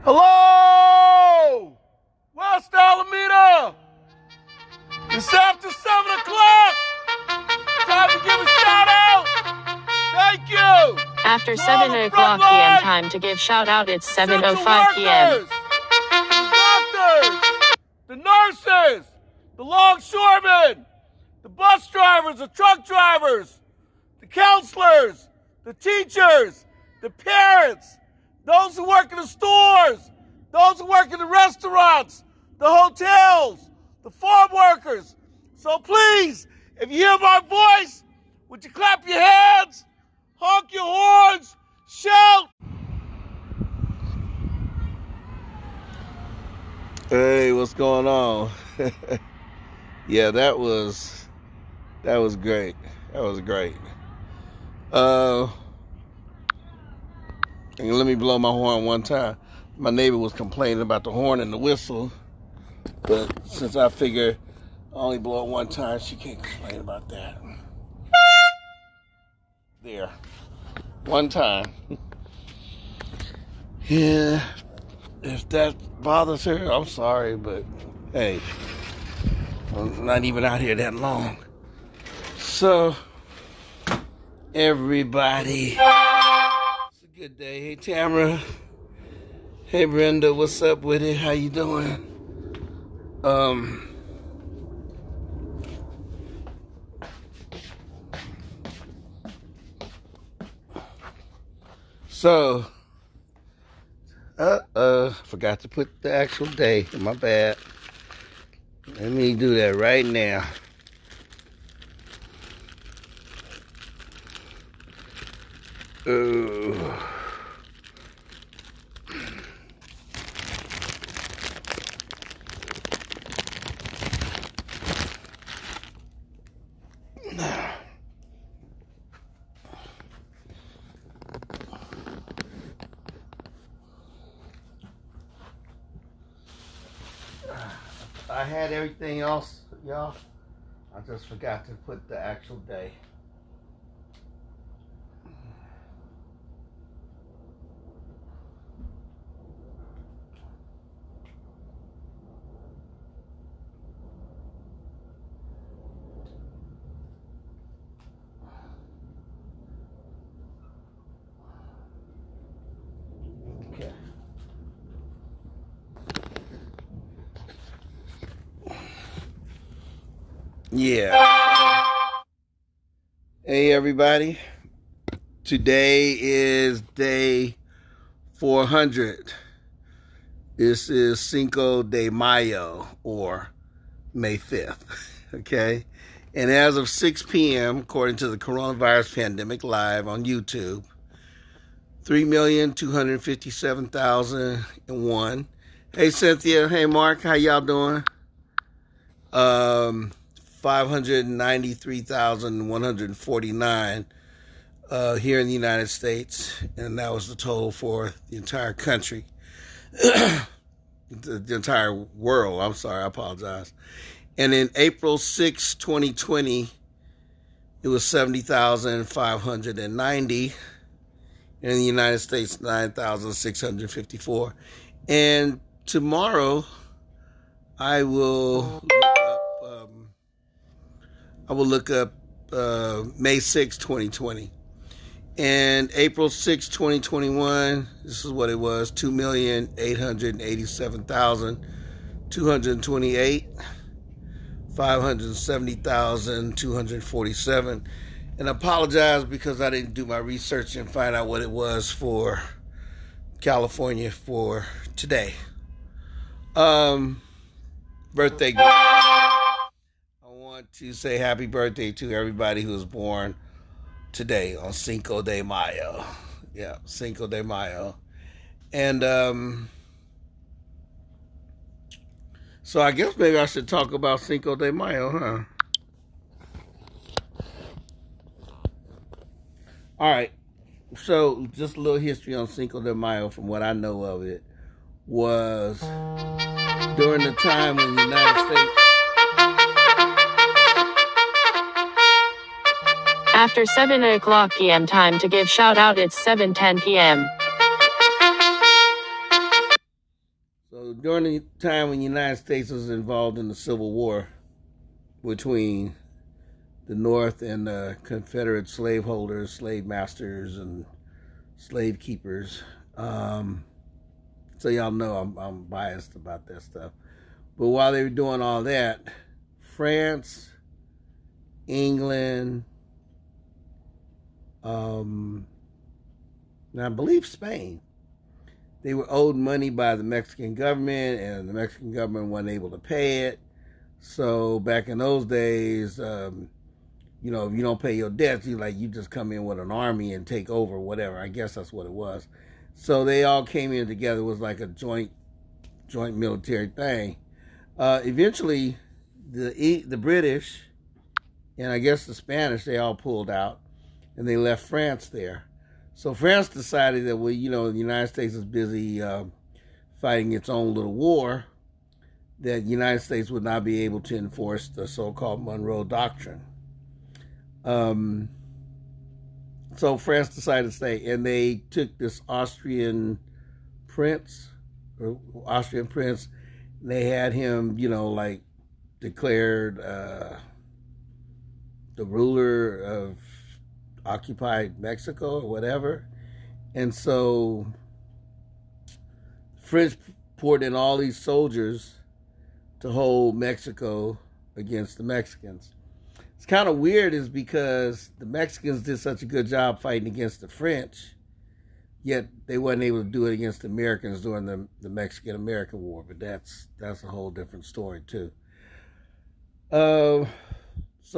Hello! West Alameda! It's after 7 o'clock! Time to give a shout out! Thank you! After 7 o'clock p.m. time to give shout out, it's 7:05 p.m. The doctors, the nurses, the longshoremen, the bus drivers, the truck drivers, the counselors, the teachers, the parents, those who work in the stores, those who work in the restaurants, the hotels, the farm workers. So please, if you hear my voice, would you clap your hands, honk your horns, shout? Hey, what's going on? Yeah, that was great. That was great. And let me blow my horn one time. My neighbor was complaining about the horn and the whistle, but since I figure I only blow it one time, she can't complain about that. There. One time. Yeah. If that bothers her, I'm sorry, but hey, I'm not even out here that long. So, everybody, it's a good day. Hey, Tamara. Hey, Brenda. What's up with it? How you doing? So, forgot to put the actual day. My bad. Let me do that right now. I had everything else, y'all. I just forgot to put the actual day. Okay. Yeah. Hey, everybody. Today is day 400. This is Cinco de Mayo, or May 5th. Okay? And as of 6 p.m., according to the Coronavirus Pandemic Live on YouTube, 3,257,001. Hey, Cynthia. Hey, Mark. How y'all doing? 593,149 here in the United States, and that was the total for the entire country, the entire world. I'm sorry, I apologize. And in April 6, 2020, it was 70,590. In the United States, 9,654. And tomorrow, I will look up May 6, 2020. And April 6, 2021, this is what it was, 2,887,228, 570,247. And I apologize because I didn't do my research and find out what it was for California for today. Birthday girl. I want to say happy birthday to everybody who was born today on Cinco de Mayo. Yeah, Cinco de Mayo. And so I guess maybe I should talk about Cinco de Mayo, huh? All right. So just a little history on Cinco de Mayo from what I know of it was during the time when the United States... After 7 o'clock p.m. time to give shout out, it's 7:10 p.m. during the time when the United States was involved in the Civil War between the North and the Confederate slaveholders, slave masters, and slave keepers. So y'all know I'm biased about that stuff. But while they were doing all that, France, England, and I believe Spain, they were owed money by the Mexican government, and the Mexican government wasn't able to pay it. So back in those days, if you don't pay your debts, you just come in with an army and take over, whatever. I guess that's what it was. So they all came in together. It was like a joint military thing. Eventually, the British and I guess the Spanish, they all pulled out, and they left France there. So France decided that, the United States is busy fighting its own little war, that the United States would not be able to enforce the so-called Monroe Doctrine. So France decided to stay, and they took this Austrian prince, and they had him, declared the ruler of occupied Mexico or whatever. And so French poured in all these soldiers to hold Mexico against the Mexicans. It's kind of weird is because the Mexicans did such a good job fighting against the French, yet they wasn't able to do it against the Americans during the Mexican-American War. But that's a whole different story too. So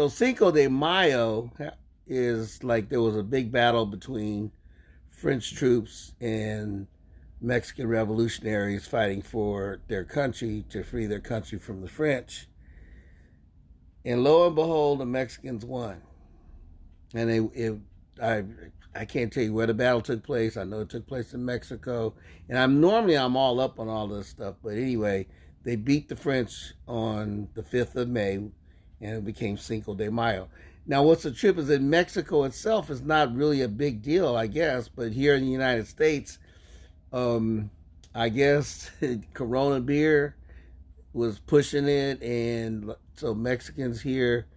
Cinco de Mayo is like there was a big battle between French troops and Mexican revolutionaries fighting for their country, to free their country from the French. And lo and behold, the Mexicans won. And I can't tell you where the battle took place. I know it took place in Mexico. And I'm all up on all this stuff. But anyway, they beat the French on the 5th of May, and it became Cinco de Mayo. Now, what's the trip is that Mexico itself is not really a big deal, I guess. But here in the United States, I guess Corona beer was pushing it, and so Mexicans here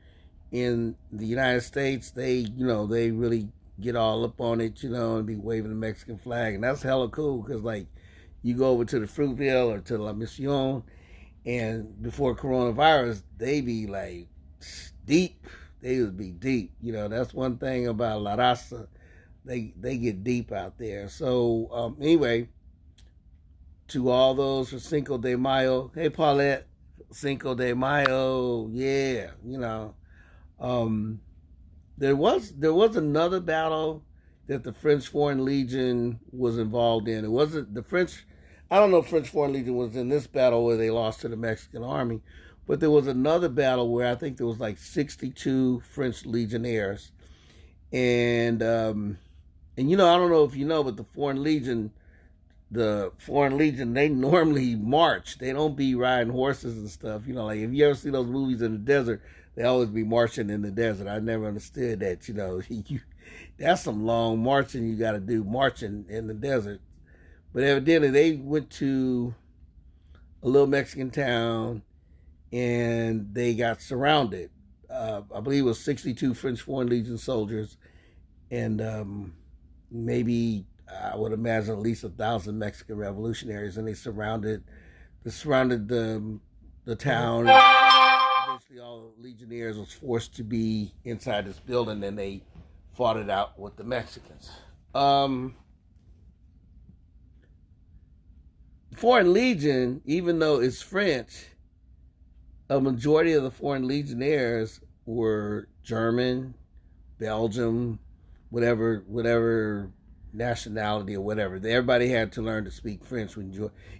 in the United States, they really get all up on it, and be waving the Mexican flag, and that's hella cool because you go over to the Fruitville or to La Mission, and before coronavirus, they be deep. They would be deep. That's one thing about La Raza. They get deep out there. So anyway, to all those for Cinco de Mayo, hey Paulette, Cinco de Mayo, yeah, there was another battle that the French Foreign Legion was involved in. It wasn't the French. I don't know if French Foreign Legion was in this battle where they lost to the Mexican army, but there was another battle where I think there was 62 French legionnaires, and I don't know if you know, but the Foreign Legion, they normally march. They don't be riding horses and stuff. If you ever see those movies in the desert, they always be marching in the desert. I never understood that. That's some long marching you got to do, marching in the desert. But evidently they went to a little Mexican town and they got surrounded. I believe it was 62 French Foreign Legion soldiers, and maybe I would imagine at least 1,000 Mexican revolutionaries, and they surrounded the town. Eventually, all the legionnaires was forced to be inside this building, and they fought it out with the Mexicans. Foreign Legion, even though it's French, a majority of the Foreign Legionnaires were German, Belgium, whatever nationality or whatever. Everybody had to learn to speak French.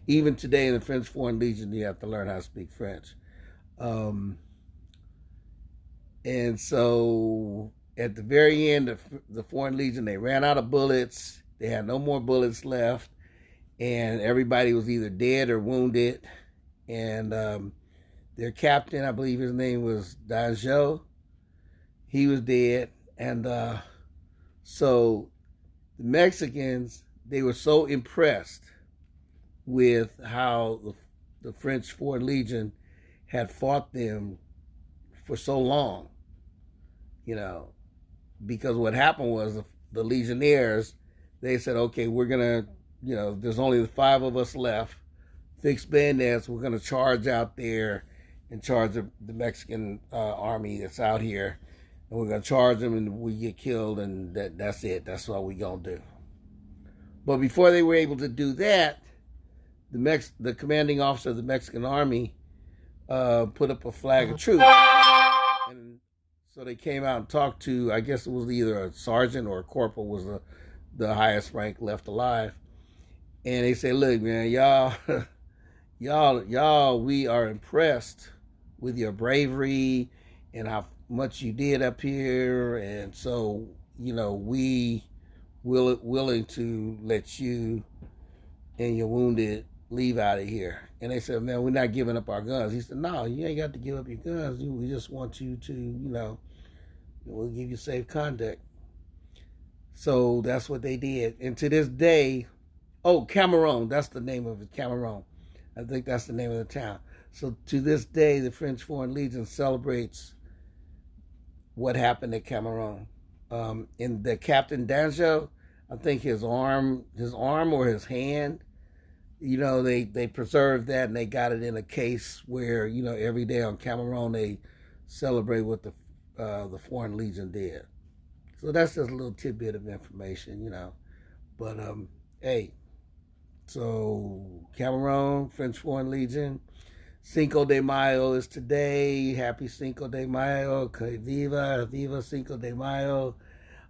Even today in the French Foreign Legion, you have to learn how to speak French. And so at the very end of the Foreign Legion, they ran out of bullets. They had no more bullets left. And everybody was either dead or wounded. And their captain, I believe his name was Danjou, he was dead. And so the Mexicans, they were so impressed with how the French Foreign Legion had fought them for so long, because what happened was the Legionnaires, they said, okay, we're going to, there's only 5 of us left, fixed bayonets, we're going to charge out there and charge the Mexican army that's out here, and we're going to charge them and we get killed, and that's it. That's what we're going to do. But before they were able to do that, the commanding officer of the Mexican army put up a flag of truce. And so they came out and talked to, I guess it was either a sergeant or a corporal was the highest rank left alive. And they said, look, man, y'all, we are impressed with your bravery and how much you did up here. And so, we willing to let you and your wounded leave out of here. And they said, man, we're not giving up our guns. He said, no, you ain't got to give up your guns. We just want you to, we'll give you safe conduct. So that's what they did. And to this day, Cameroon, that's the name of it, Cameroon. I think that's the name of the town. So to this day, the French Foreign Legion celebrates what happened at Cameroon. In the Captain Danjo, I think his arm or his hand, they preserved that and they got it in a case where, every day on Cameroon they celebrate what the Foreign Legion did. So that's just a little tidbit of information, But hey, so Cameroon, French Foreign Legion, Cinco de Mayo is today. Happy Cinco de Mayo. Que viva Cinco de Mayo.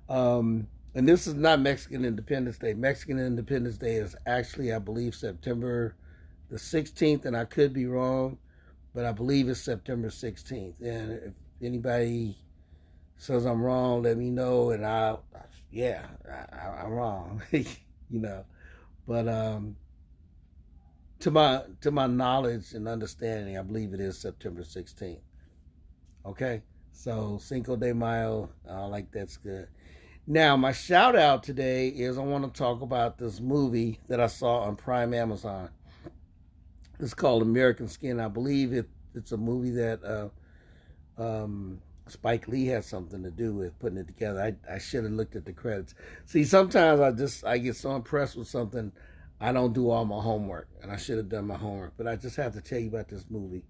And this is not Mexican Independence Day. Mexican Independence Day is actually, I believe, September the 16th, and I could be wrong, but I believe it's September 16th. And if anybody says I'm wrong, let me know, and I'm wrong, But to my knowledge and understanding, I believe it is September 16th. Okay, so Cinco de Mayo, that's good. Now, my shout out today is I want to talk about this movie that I saw on Prime Amazon. It's called American Skin. I believe it's a movie that Spike Lee had something to do with putting it together. I should have looked at the credits. See, sometimes I get so impressed with something, I don't do all my homework, and I should have done my homework. But I just have to tell you about this movie.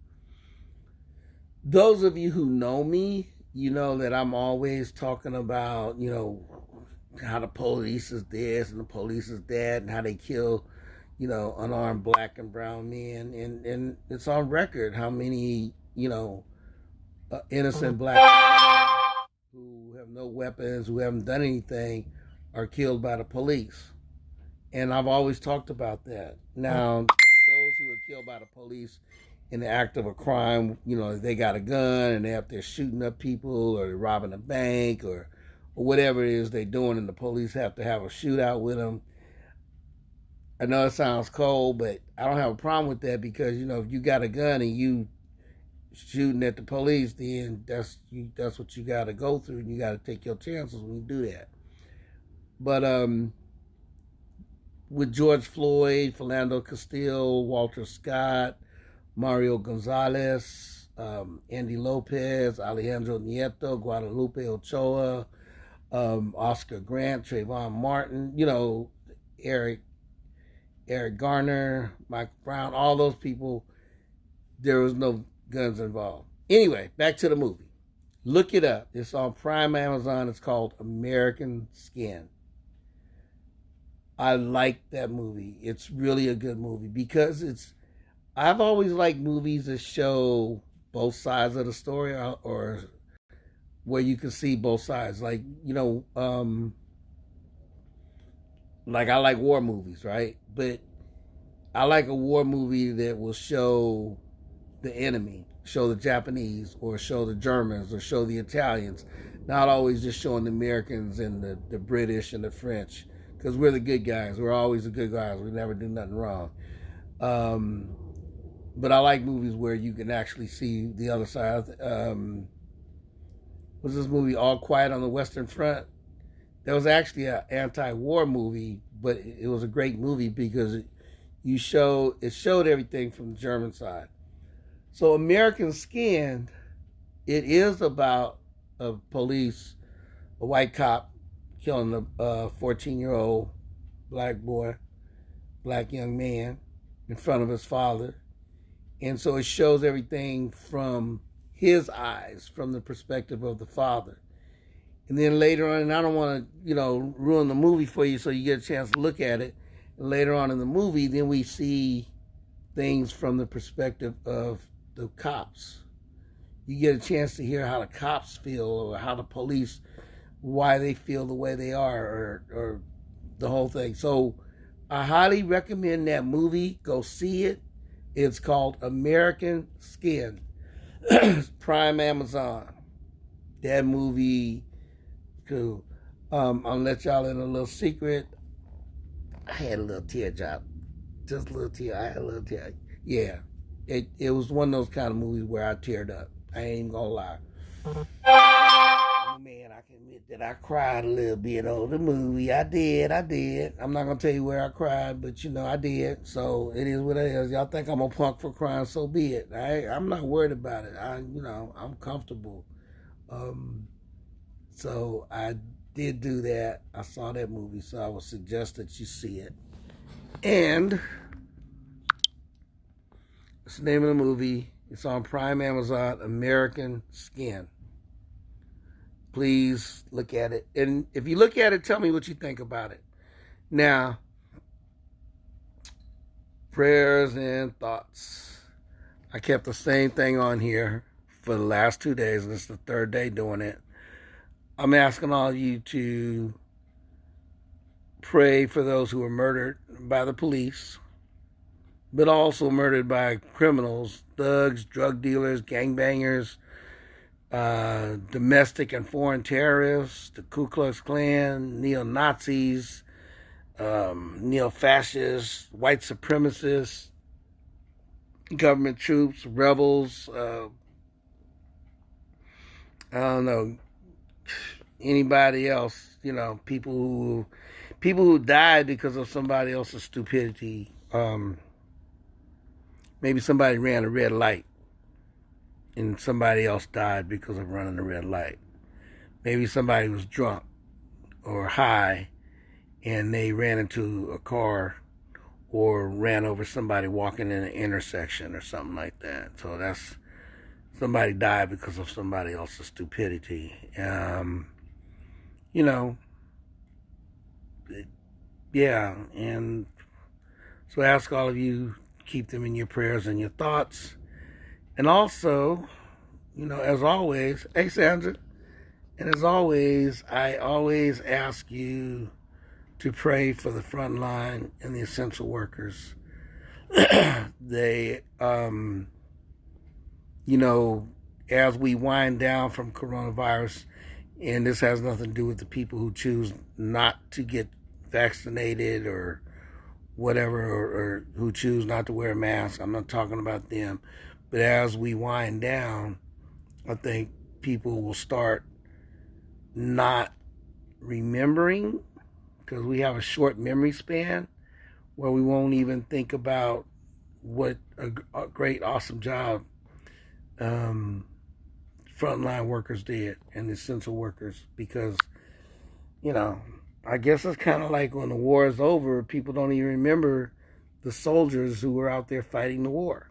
Those of you who know me, you know that I'm always talking about, how the police is this and the police is that and how they kill, unarmed black and brown men. And it's on record how many, innocent black who have no weapons, who haven't done anything, are killed by the police. And I've always talked about that. Now, those who are killed by the police in the act of a crime, they got a gun and they're up there shooting up people, or they're robbing a bank, or whatever it is they're doing, and the police have to have a shootout with them. I know it sounds cold, but I don't have a problem with that, because, if you got a gun and you shooting at the police, then that's what you got to go through, and you got to take your chances when you do that. But with George Floyd, Philando Castile, Walter Scott, Mario Gonzalez, Andy Lopez, Alejandro Nieto, Guadalupe Ochoa, Oscar Grant, Trayvon Martin, Eric Garner, Mike Brown, all those people, there was no guns involved. Anyway, back to the movie. Look it up. It's on Prime Amazon. It's called American Skin. I like that movie. It's really a good movie, because I've always liked movies that show both sides of the story, or where you can see both sides. Like, like I like war movies, right? But I like a war movie that will show the enemy, show the Japanese, or show the Germans, or show the Italians. Not always just showing the Americans and the British and the French, because we're the good guys. We're always the good guys. We never do nothing wrong. But I like movies where you can actually see the other side. Was this movie All Quiet on the Western Front? That was actually an anti-war movie, but it was a great movie because it showed everything from the German side. So American Skin, it is about a white cop killing a 14-year-old black boy, black young man in front of his father. And so it shows everything from his eyes, from the perspective of the father. And then later on, and I don't want to, ruin the movie for you so you get a chance to look at it. And later on in the movie, then we see things from the perspective of the cops. You get a chance to hear how the cops feel, or how the police, why they feel the way they are, or the whole thing. So I highly recommend that movie. Go see it. It's called American Skin. Prime Amazon. That movie, cool. I'll let y'all in a little secret. I had a little tear drop. Just a little tear. I had a little tear. Yeah. It was one of those kind of movies where I teared up. I ain't even gonna lie. Man, I can admit that I cried a little bit on the movie. I did. I'm not gonna tell you where I cried, but I did. So it is what it is. Y'all think I'm a punk for crying, so be it. I'm not worried about it. I'm comfortable. So I did do that. I saw that movie, so I would suggest that you see it. And it's the name of the movie. It's on Prime Amazon, American Skin. Please look at it. And if you look at it, tell me what you think about it. Now, prayers and thoughts. I kept the same thing on here for the last 2 days, and it's the third day doing it. I'm asking all of you to pray for those who were murdered by the police, but also murdered by criminals, thugs, drug dealers, gangbangers, domestic and foreign terrorists, the Ku Klux Klan, neo-Nazis, neo-fascists, white supremacists, government troops, rebels, I don't know, anybody else, people who died because of somebody else's stupidity. Maybe somebody ran a red light and somebody else died because of running a red light. Maybe somebody was drunk or high and they ran into a car or ran over somebody walking in an intersection or something like that. So that's somebody died because of somebody else's stupidity. Yeah, and so I ask all of you, keep them in your prayers and your thoughts. And also, as always, hey Sandra, and as always, I always ask you to pray for the Frontline and the essential workers. They, as we wind down from coronavirus, and this has nothing to do with the people who choose not to get vaccinated or whatever, or who choose not to wear a mask. I'm not talking about them. But as we wind down, I think people will start not remembering, because we have a short memory span where we won't even think about what a great, awesome job frontline workers did and essential workers. Because, I guess it's kind of like when the war is over, people don't even remember the soldiers who were out there fighting the war,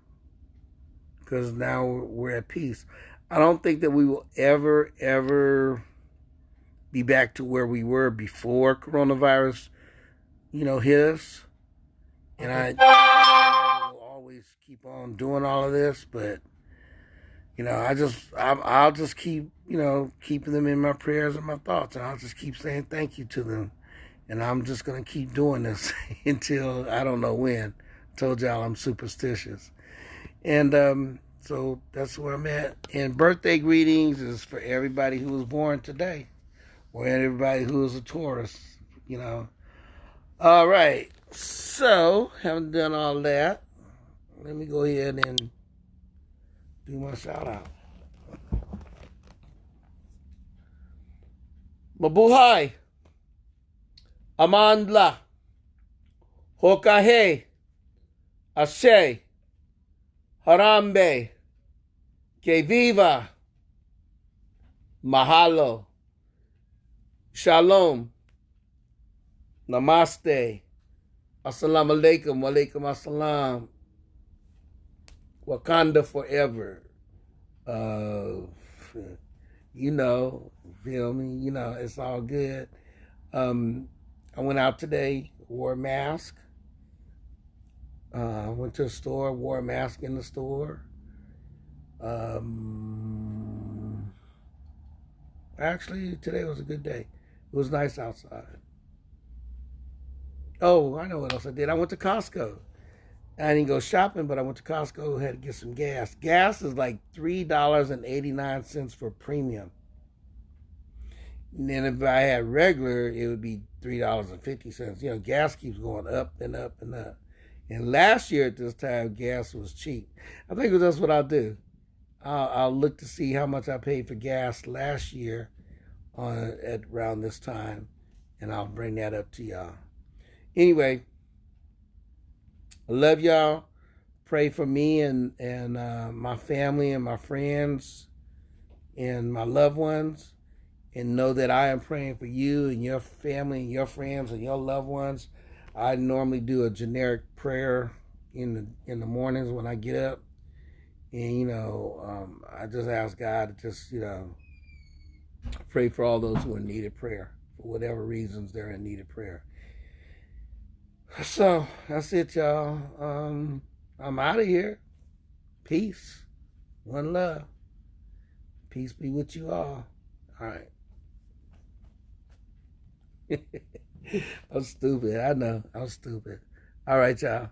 because now we're at peace. I don't think that we will ever be back to where we were before coronavirus, hit us. And I will always keep on doing all of this, but I'll just keep, keeping them in my prayers and my thoughts, and I'll just keep saying thank you to them. And I'm just going to keep doing this until I don't know when. Told y'all I'm superstitious. And so that's where I'm at. And birthday greetings is for everybody who was born today, or everybody who is a Taurus, All right. So, having done all that, let me go ahead and do my shout out. Mabuhay, Amandla, Hokahe, Ashe. Harambe. Que viva. Mahalo. Shalom. Namaste. Assalamu alaikum. Wa alaikum assalam. Wakanda forever. You know, feel me? You know, it's all good. I went out today, wore a mask. Went to a store, wore a mask in the store. Actually, today was a good day. It was nice outside. Oh, I know what else I did. I went to Costco. I didn't go shopping, but I went to Costco, had to get some gas. Gas is like $3.89 for premium. And then if I had regular, it would be $3.50. You know, gas keeps going up and up and up. And last year at this time, gas was cheap. I think that's what I'll do. I'll look to see how much I paid for gas last year at around this time, and I'll bring that up to y'all. Anyway, I love y'all. Pray for me and my family and my friends and my loved ones. And know that I am praying for you and your family and your friends and your loved ones. I normally do a generic prayer in the mornings when I get up. And, you know, I just ask God to just, you know, pray for all those who are in need of prayer. For whatever reasons they're in need of prayer. So, that's it, y'all. I'm out of here. Peace. One love. Peace be with you all. All right. I'm stupid. I know. I'm stupid. All right, y'all.